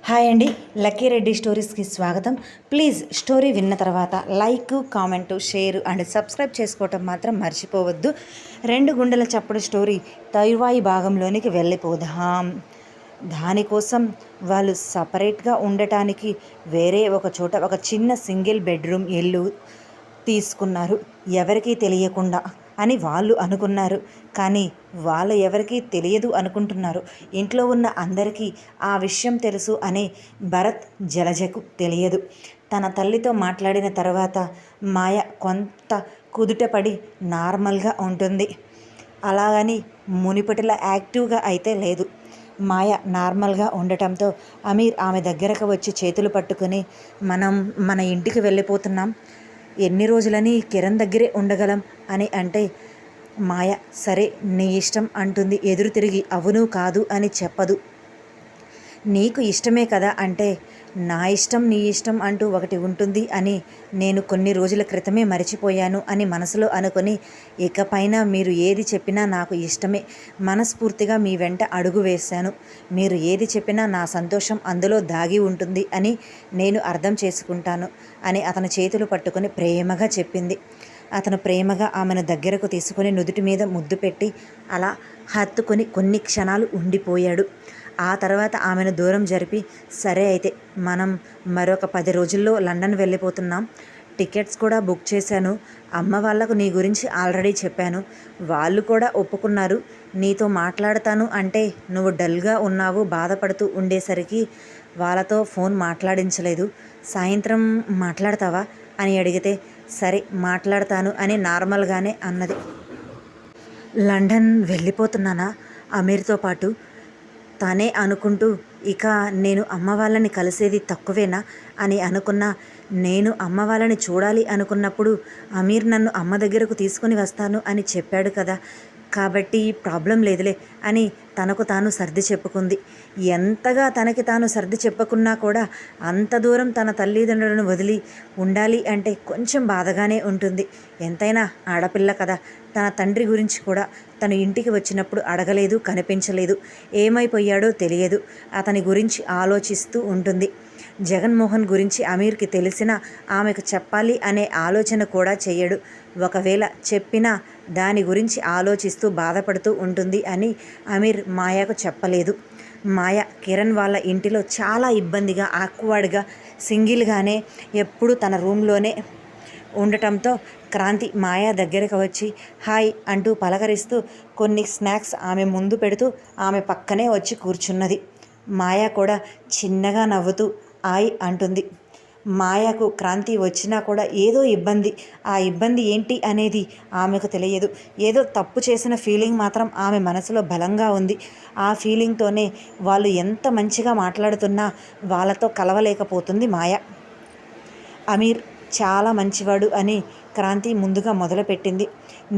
Hi అండి, lucky Reddy స్టోరీస్కి స్వాగతం. Please story విన్న తర్వాత like, comment, share and subscribe చేసుకోవటం మాత్రం మర్చిపోవద్దు. 2 గుండెల చప్పుడు స్టోరీ తరువాయి భాగంలోనికి వెళ్ళిపోదాం. దానికోసం వాళ్ళు సపరేట్గా ఉండటానికి వేరే ఒక చోట ఒక చిన్న సింగిల్ బెడ్రూమ్ ఇల్లు తీసుకున్నారు, ఎవరికీ తెలియకుండా అని వాళ్ళు అనుకున్నారు. కానీ వాళ్ళు ఎవరికీ తెలియదు అనుకుంటున్నారు. ఇంట్లో ఉన్న అందరికీ ఆ విషయం తెలుసు అని భరత్ జలజకు తెలియదు. తన తల్లితో మాట్లాడిన తర్వాత మాయ కొంత కుదుటపడి నార్మల్గా ఉంటుంది. అలాగని మునిపటిలా యాక్టివ్గా అయితే లేదు. మాయ నార్మల్గా ఉండటంతో అమీర్ ఆమె దగ్గరకు వచ్చి చేతులు పట్టుకుని, మనం మన ఇంటికి వెళ్ళిపోతున్నాం, ఎన్ని రోజులని కిరణ్ దగ్గరే ఉండగలం అని అంటే, మాయ సరే నీ ఇష్టం అంటుంది. ఎదురు తిరిగి అవును కాదు అని చెప్పదు. నీకు ఇష్టమే కదా అంటే, నా ఇష్టం నీ ఇష్టం అంటూ ఒకటి ఉంటుంది అని నేను కొన్ని రోజుల క్రితమే మర్చిపోయాను అని మనసులో అనుకొని, ఇకపైన మీరు ఏది చెప్పినా నాకు ఇష్టమే, మనస్ఫూర్తిగా మీ వెంట అడుగు వేశాను, మీరు ఏది చెప్పినా నా సంతోషం అందులో దాగి ఉంటుంది అని నేను అర్థం చేసుకుంటాను అని అతని చేతులు పట్టుకొని ప్రేమగా చెప్పింది. అతను ప్రేమగా ఆమెను దగ్గరకు తీసుకొని నుదుటి మీద ముద్దు పెట్టి అలా హత్తుకొని కొన్ని క్షణాలు ఉండిపోయాడు. ఆ తర్వాత ఆమెను దూరం జరిపి, సరే అయితే మనం మరొక 10 రోజుల్లో లండన్ వెళ్ళిపోతున్నాం, టికెట్స్ కూడా బుక్ చేశాను, అమ్మ వాళ్ళకు నీ గురించి ఆల్రెడీ చెప్పాను, వాళ్ళు కూడా ఒప్పుకున్నారు, నీతో మాట్లాడతాను అంటే నువ్వు డల్గా ఉన్నావు, బాధపడుతూ ఉండేసరికి వాళ్ళతో ఫోన్ మాట్లాడించలేదు, సాయంత్రం మాట్లాడతావా అని అడిగితే సరే మాట్లాడతాను అని నార్మల్గానే అన్నది. లండన్ వెళ్ళిపోతున్నానా అమీర్తో పాటు తనే అనుకుంటూ, ఇక నేను అమ్మ వాళ్ళని కలిసేది తక్కువేనా అని అనుకున్నా, నేను అమ్మ వాళ్ళని చూడాలి అనుకున్నప్పుడు అమీర్ నన్ను అమ్మ దగ్గరకు తీసుకుని వస్తాను అని చెప్పాడు కదా, కాబట్టి ప్రాబ్లం లేదులే అని తనకు తాను సర్ది చెప్పుకుంది. ఎంతగా తనకి తాను సర్ది చెప్పుకున్నా కూడా అంత దూరం తన తల్లిదండ్రులను వదిలి ఉండాలి అంటే కొంచెం బాధగానే ఉంటుంది. ఎంతైనా ఆడపిల్ల కదా. తన తండ్రి గురించి కూడా తను ఇంటికి వచ్చినప్పుడు అడగలేదు, కనిపించలేదు, ఏమైపోయాడో తెలియదు, అతని గురించి ఆలోచిస్తూ ఉంటుంది. జగన్మోహన్ గురించి అమీర్కి తెలిసినా ఆమెకు చెప్పాలి అనే ఆలోచన కూడా చేయడు. ఒకవేళ చెప్పినా దాని గురించి ఆలోచిస్తూ బాధపడుతూ ఉంటుంది అని అమీర్ మాయకు చెప్పలేదు. మాయ కిరణ్ వాళ్ళ ఇంటిలో చాలా ఇబ్బందిగా, ఆక్వర్డ్గా, సింగిల్గానే ఎప్పుడు తన రూమ్లోనే ఉండటంతో క్రాంతి మాయ దగ్గరకు వచ్చి హాయ్ అంటూ పలకరిస్తూ కొన్ని స్నాక్స్ ఆమె ముందు పెడుతూ ఆమె పక్కనే వచ్చి కూర్చున్నది. మాయ కూడా చిన్నగా నవ్వుతూ హాయ్ అంటుంది. మాయకు క్రాంతి వచ్చినా కూడా ఏదో ఇబ్బంది, ఆ ఇబ్బంది ఏంటి అనేది ఆమెకు తెలియదు. ఏదో తప్పు చేసిన ఫీలింగ్ మాత్రం ఆమె మనసులో బలంగా ఉంది. ఆ ఫీలింగ్తోనే వాళ్ళు ఎంత మంచిగా మాట్లాడుతున్నా వాళ్ళతో కలవలేకపోతుంది మాయ. అమీర్ చాలా మంచివాడు అని క్రాంతి ముందుగా మొదలుపెట్టింది.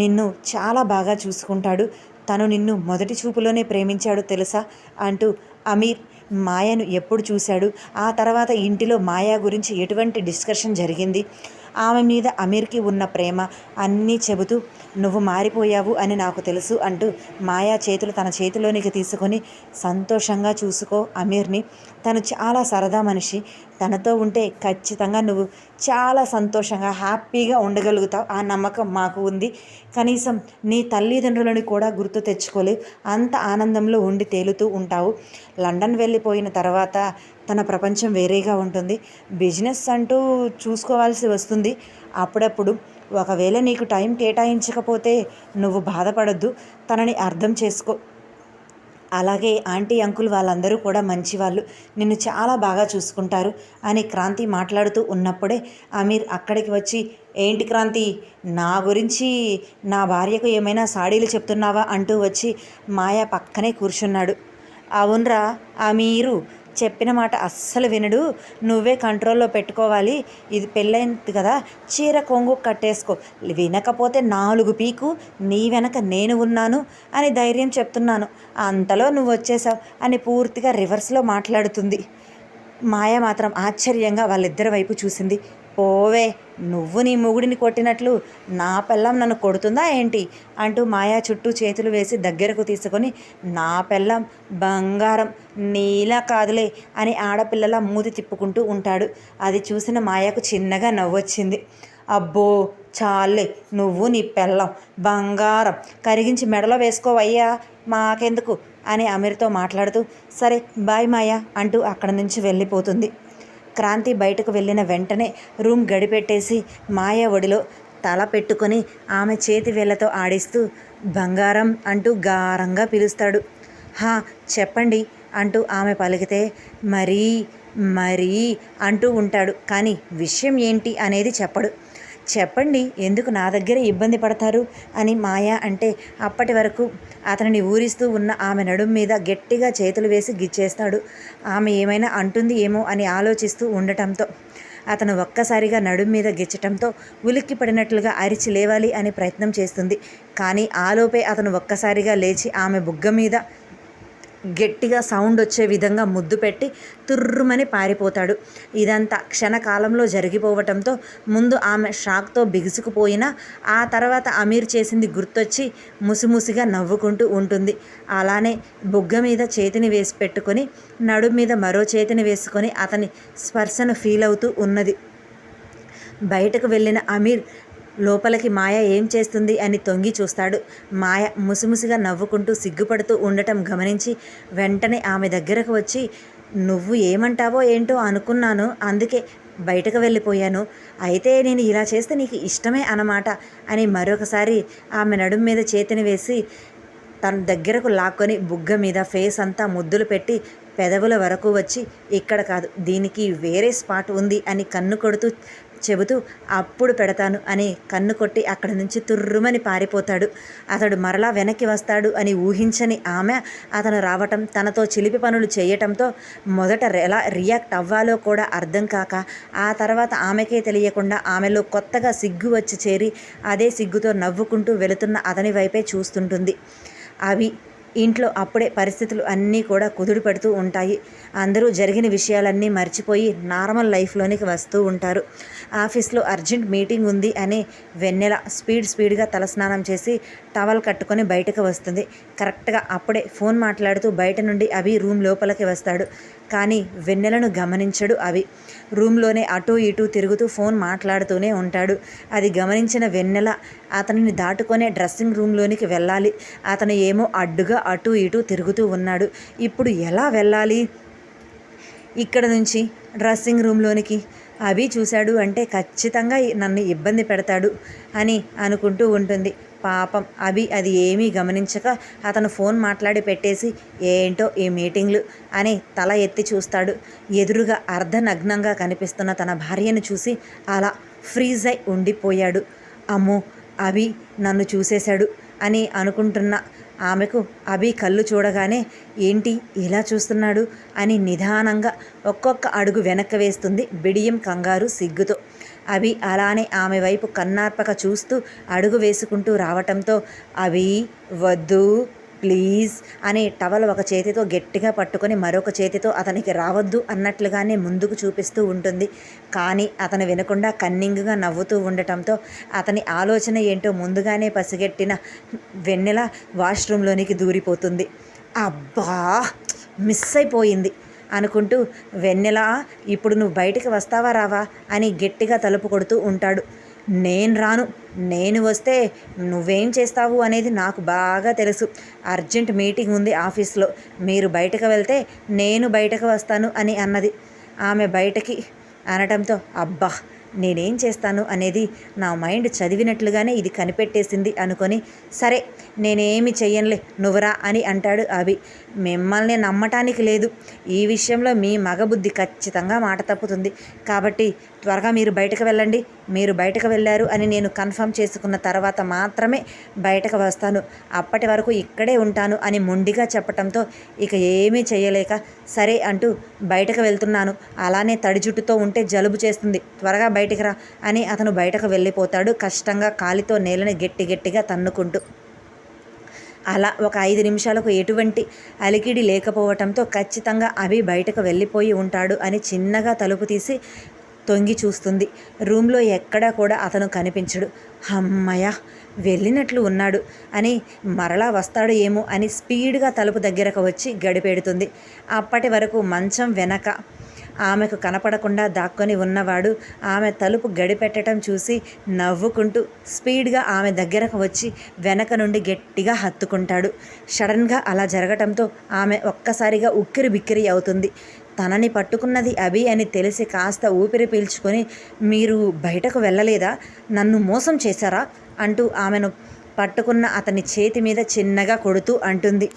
నిన్ను చాలా బాగా చూసుకుంటాడు, తను నిన్ను మొదటి చూపులోనే ప్రేమించాడు తెలుసా అంటూ అమీర్ మాయను ఎప్పుడు చూశాడు, ఆ తర్వాత ఇంటిలో మాయా గురించి ఎటువంటి డిస్కషన్ జరిగింది, ఆమె మీద అమీర్కి ఉన్న ప్రేమ అన్నీ చెబుతూ నువ్వు మారిపోయావు అని నాకు తెలుసు అంటూ మాయా చేతులు తన చేతిలోనికి తీసుకొని సంతోషంగా చూసుకో అమీర్ని, తను చాలా సరదా మనిషి, తనతో ఉంటే ఖచ్చితంగా నువ్వు చాలా సంతోషంగా హ్యాపీగా ఉండగలుగుతావు, ఆ నమ్మకం మాకు ఉంది, కనీసం నీ తల్లిదండ్రులను కూడా గుర్తు తెచ్చుకోలేవు, అంత ఆనందంలో ఉండి తేలుతూ ఉంటావు, లండన్ వెళ్ళిపోయిన తర్వాత తన ప్రపంచం వేరేగా ఉంటుంది, బిజినెస్ అంటూ చూసుకోవాల్సి వస్తుంది అప్పుడప్పుడు, ఒకవేళ నీకు టైం కేటాయించకపోతే నువ్వు బాధపడద్దు, తనని అర్థం చేసుకో, అలాగే ఆంటీ అంకుల్ వాళ్ళందరూ కూడా మంచివాళ్ళు, నిన్ను చాలా బాగా చూసుకుంటారు అని క్రాంతి మాట్లాడుతూ ఉన్నప్పుడే అమీర్ అక్కడికి వచ్చి ఏంటి క్రాంతి, నా గురించి నా భార్యకు ఏమైనా సాడీలు చెప్తున్నావా అంటూ వచ్చి మాయ పక్కనే కూర్చున్నాడు. అవునరా, అమీరు చెప్పిన మాట అస్సలు వినడు, నువ్వే కంట్రోల్లో పెట్టుకోవాలి, ఇది పెళ్ళైంది కదా, చీర కొంగు కట్టేసుకో, వినకపోతే 4 పీకు, నీ వెనక నేను ఉన్నాను అని ధైర్యం చెప్తున్నాను, అంతలో నువ్వు వచ్చేసావు అని పూర్తిగా రివర్స్లో మాట్లాడుతుంది. మాయ మాత్రం ఆశ్చర్యంగా వాళ్ళిద్దరి వైపు చూసింది. పోవే నువ్వు నీ మొగుడిని కొట్టినట్లు నా పెళ్ళం నన్ను కొడుతుందా ఏంటి అంటూ మాయా చుట్టూ చేతులు వేసి దగ్గరకు తీసుకొని, నా పెళ్ళం బంగారం, నీలా కాదులే అని ఆడపిల్లల మూతి తిప్పుకుంటూ ఉంటాడు. అది చూసిన మాయకు చిన్నగా నవ్వొచ్చింది. అబ్బో చాలే, నువ్వు నీ పెళ్ళం బంగారం కరిగించి మెడలో వేసుకోవయ్యా, మాకెందుకు అని అమీర్తో మాట్లాడుతూ, సరే బాయ్ మాయా అంటూ అక్కడి నుంచి వెళ్ళిపోతుంది. క్రాంతి బయటకు వెళ్ళిన వెంటనే రూమ్ గడిపెట్టేసి మాయ ఒడిలో తల పెట్టుకొని ఆమె చేతి వేళ్లతో ఆడిస్తూ బంగారం అంటూ గారంగా పిలుస్తాడు. హా చెప్పండి అంటూ ఆమె పలికితే మరీ మరీ అంటూ ఉంటాడు. కానీ విషయం ఏంటి అనేది చెప్పడు. చెప్పండి, ఎందుకు నా దగ్గర ఇబ్బంది పడతారు అని మాయ అంటే అప్పటి వరకు అతనిని ఊరిస్తూ ఉన్న ఆమె నడుం మీద గట్టిగా చేతులు వేసి గిచ్చేస్తాడు. ఆమె ఏమైనా అంటుంది ఏమో అని ఆలోచిస్తూ ఉండటంతో అతను ఒక్కసారిగా నడుం మీద గిచ్చటంతో ఉలిక్కి పడినట్లుగా అరిచి లేవాలి అని ప్రయత్నం చేస్తుంది. కానీ ఆలోపే అతను ఒక్కసారిగా లేచి ఆమె బుగ్గ మీద గట్టిగా సౌండ్ వచ్చే విధంగా ముద్దు పెట్టి తుర్రుమని పారిపోతాడు. ఇదంతా క్షణకాలంలో జరిగిపోవటంతో ముందు ఆమె షాక్తో బిగుసుకుపోయినా ఆ తర్వాత అమీర్ చేసింది గుర్తొచ్చి ముసిముసిగా నవ్వుకుంటూ ఉంటుంది. అలానే బుగ్గ మీద చేతిని వేసి పెట్టుకొని నడుం మీద మరో చేతిని వేసుకొని అతని స్పర్శను ఫీల్ అవుతూ ఉన్నది. బయటకు వెళ్ళిన అమీర్ లోపలికి మాయ ఏం చేస్తుంది అని తొంగి చూస్తాడు. మాయ ముసిముసిగా నవ్వుకుంటూ సిగ్గుపడుతూ ఉండటం గమనించి వెంటనే ఆమె దగ్గరకు వచ్చి, నువ్వు ఏమంటావో ఏంటో అనుకున్నాను, అందుకే బయటకు వెళ్ళిపోయాను. అయితే నేను ఇలా చేస్తే నీకు ఇష్టమే అన్నమాట అని మరొకసారి ఆమె నడుం మీద చేతిని వేసి తన దగ్గరకు లాక్కొని బుగ్గ మీద ఫేస్ అంతా ముద్దులు పెట్టి పెదవుల వరకు వచ్చి, ఇక్కడ కాదు దీనికి వేరే స్పాట్ ఉంది అని కన్ను కొడుతూ చెబుతూ అప్పుడు పెడతాను అని కన్ను కొట్టి అక్కడి నుంచి తుర్రుమని పారిపోతాడు. అతడు మరలా వెనక్కి వస్తాడు అని ఊహించని ఆమె అతను రావటం, తనతో చిలిపి పనులు చేయటంతో మొదట ఎలా రియాక్ట్ అవ్వాలో కూడా అర్థం కాక ఆ తర్వాత ఆమెకే తెలియకుండా ఆమెలో కొత్తగా సిగ్గు వచ్చి చేరి అదే సిగ్గుతో నవ్వుకుంటూ వెళుతున్న అతని వైపే చూస్తుంటుంది. అవి ఇంట్లో అప్పుడే పరిస్థితులు అన్నీ కూడా కుదురు పెడుతూ ఉంటాయి. అందరూ జరిగిన విషయాలన్నీ మర్చిపోయి నార్మల్ లైఫ్లోనికి వస్తూ ఉంటారు. ఆఫీస్లో అర్జెంట్ మీటింగ్ ఉంది అని వెన్నెల స్పీడ్గా తలస్నానం చేసి టవల్ కట్టుకొని బయటకు వస్తుంది. కరెక్ట్గా అప్పుడే ఫోన్ మాట్లాడుతూ బయట నుండి అవి రూమ్ లోపలికి వస్తాడు. కానీ వెన్నెలను గమనించడు అవి. రూమ్లోనే అటూ ఇటూ తిరుగుతూ ఫోన్ మాట్లాడుతూనే ఉంటాడు. అది గమనించిన వెన్నెల అతనిని దాటుకొనే డ్రెస్సింగ్ రూమ్లోనికి వెళ్ళాలి. అతను ఏమో అడ్డుగా అటూ ఇటూ తిరుగుతూ ఉన్నాడు. ఇప్పుడు ఎలా వెళ్ళాలి? ఇక్కడ నుంచి డ్రెస్సింగ్ రూమ్లోనికి అభి చూశాడు అంటే ఖచ్చితంగా నన్ను ఇబ్బంది పెడతాడు అని అనుకుంటూ ఉంటుంది. పాపం అభి అది ఏమీ గమనించక అతను ఫోన్ మాట్లాడి పెట్టేసి ఏంటో ఈ మీటింగ్లు అని తల ఎత్తి చూస్తాడు. ఎదురుగా అర్ధనగ్నంగా కనిపిస్తున్న తన భార్యను చూసి అలా ఫ్రీజ్ అయి ఉండిపోయాడు. అమ్మో, అభి నన్ను చూసేశాడు అని అనుకుంటున్న ఆమెకు అభి కళ్ళు చూడగానే ఏంటి ఇలా చూస్తున్నాడు అని నిదానంగా ఒక్కొక్క అడుగు వెనక్కి వేస్తుంది బిడియం కంగారు సిగ్గుతో. అభి అలానే ఆమె వైపు కన్నార్పక చూస్తూ అడుగు వేసుకుంటూ రావటంతో అభి వద్దు ప్లీజ్ అని టవల్ ఒక చేతితో గట్టిగా పట్టుకొని మరొక చేతితో అతనికి రావద్దు అన్నట్లుగానే ముందుకు చూపిస్తూ ఉంటుంది. కానీ అతను వినకుండా కన్నింగ్గా నవ్వుతూ ఉండటంతో అతని ఆలోచన ఏంటో ముందుగానే పసిగట్టిన వెన్నెల వాష్రూమ్లోనికి దూరిపోతుంది. అబ్బా, మిస్ అయిపోయింది అనుకుంటూ వెన్నెల ఇప్పుడు నువ్వు బయటికి వస్తావా రావా అని గట్టిగా తలుపు కొడుతూ ఉంటాడు. నేను రాను, నేను వస్తే నువ్వేం చేస్తావు అనేది నాకు బాగా తెలుసు. అర్జెంట్ మీటింగ్ ఉంది ఆఫీస్లో, మీరు బయటకు వెళ్తే నేను బయటకు వస్తాను అని అన్నది. ఆమె బయటకి అనటంతో అబ్బా, నేనేం చేస్తాను అనేది నా మైండ్ చదివినట్లుగానే ఇది కనిపెట్టేసింది అనుకొని సరే నేనేమి చెయ్యనులే నువ్వురా అని అంటాడు అభి. మిమ్మల్ని నమ్మటానికి లేదు, ఈ విషయంలో మీ మగబుద్ధి ఖచ్చితంగా మాట తప్పుతుంది. కాబట్టి త్వరగా మీరు బయటకు వెళ్ళండి, మీరు బయటకు వెళ్ళారు అని నేను కన్ఫర్మ్ చేసుకున్న తర్వాత మాత్రమే బయటకు వస్తాను, అప్పటి వరకు ఇక్కడే ఉంటాను అని మొండిగా చెప్పటంతో ఇక ఏమీ చేయలేక సరే అంటూ బయటకు వెళ్తున్నాను, అలానే తడి జుట్టుతో ఉంటే జలుబు చేస్తుంది, త్వరగా బయటికి రా అని అతను బయటకు వెళ్ళిపోతాడు, కష్టంగా కాలితో నేలని గట్టిగా తన్నుకుంటూ. అలా ఒక 5 నిమిషాలకు ఎటువంటి అలికిడి లేకపోవటంతో ఖచ్చితంగా అభి బయటకు వెళ్ళిపోయి ఉంటాడు అని చిన్నగా తలుపు తీసి తొంగి చూస్తుంది. రూమ్లో ఎక్కడా కూడా అతను కనిపించడు. అమ్మయ్య, వెళ్ళినట్లు ఉన్నాడు అని, మరలా వస్తాడు ఏమో అని స్పీడ్గా తలుపు దగ్గరకు వచ్చి గడిపెడుతుంది. అప్పటి వరకు మంచం వెనక ఆమెకు కనపడకుండా దాక్కొని ఉన్నవాడు ఆమె తలుపు గడిపెట్టడం చూసి నవ్వుకుంటూ స్పీడ్గా ఆమె దగ్గరకు వచ్చి వెనక నుండి గట్టిగా హత్తుకుంటాడు. సడన్గా అలా జరగటంతో ఆమె ఒక్కసారిగా ఉక్కిరి బిక్కిరి అవుతుంది. తనని పట్టుకున్నది అభి అని తెలిసి కాస్త ఊపిరి పీల్చుకొని, మీరు బయటకు వెళ్ళలేదా, నన్ను మోసం చేశారా అంటూ ఆమెను పట్టుకున్న అతని చేతి మీద చిన్నగా కొడుతూ అంటుంది.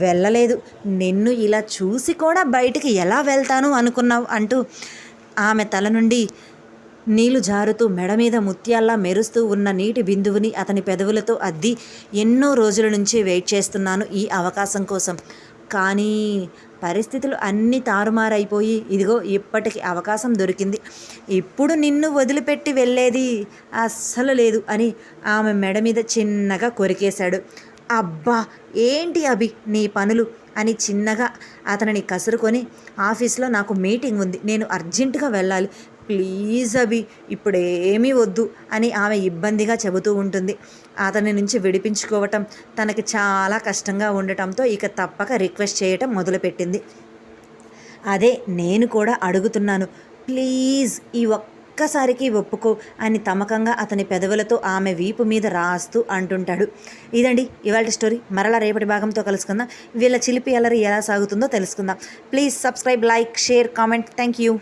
వెళ్ళలేదు, నిన్ను ఇలా చూసి కూడా బయటికి ఎలా వెళ్తాను అనుకున్నావు అంటూ ఆమె తల నుండి నీళ్లు జారుతూ మెడ మీద ముత్యాల్లా మెరుస్తూ ఉన్న నీటి బిందువుని అతని పెదవులతో అద్ది, ఎన్నో రోజుల నుంచి వెయిట్ చేస్తున్నాను ఈ అవకాశం కోసం, కానీ పరిస్థితులు అన్నీ తారుమారైపోయి ఇదిగో ఇప్పటికి అవకాశం దొరికింది, ఇప్పుడు నిన్ను వదిలిపెట్టి వెళ్ళేది అస్సలు లేదు అని ఆమె మెడ మీద చిన్నగా కొరికేశాడు. అబ్బా, ఏంటి అభి నీ పనులు అని చిన్నగా అతనిని కసురుకొని, ఆఫీస్లో నాకు మీటింగ్ ఉంది, నేను అర్జెంటుగా వెళ్ళాలి, ప్లీజ్ అభి ఇప్పుడేమీ వద్దు అని ఆమె ఇబ్బందిగా చెబుతూ ఉంటుంది. అతని నుంచి విడిపించుకోవటం తనకి చాలా కష్టంగా ఉండటంతో ఇక తప్పక రిక్వెస్ట్ చేయటం మొదలుపెట్టింది. అదే నేను కూడా అడుగుతున్నాను, ప్లీజ్ ఈ ఒక్కసారికి ఒప్పుకో అని తమకంగా అతని పెదవులతో ఆమె వీపు మీద రాస్తూ అంటుంటాడు. ఇదండి ఇవాళ స్టోరీ. మరలా రేపటి భాగంతో కలుసుకుందాం. వీళ్ళ చిలిపి అల్లరి ఎలా సాగుతుందో తెలుసుకుందాం. Please subscribe, like, share, comment. Thank you.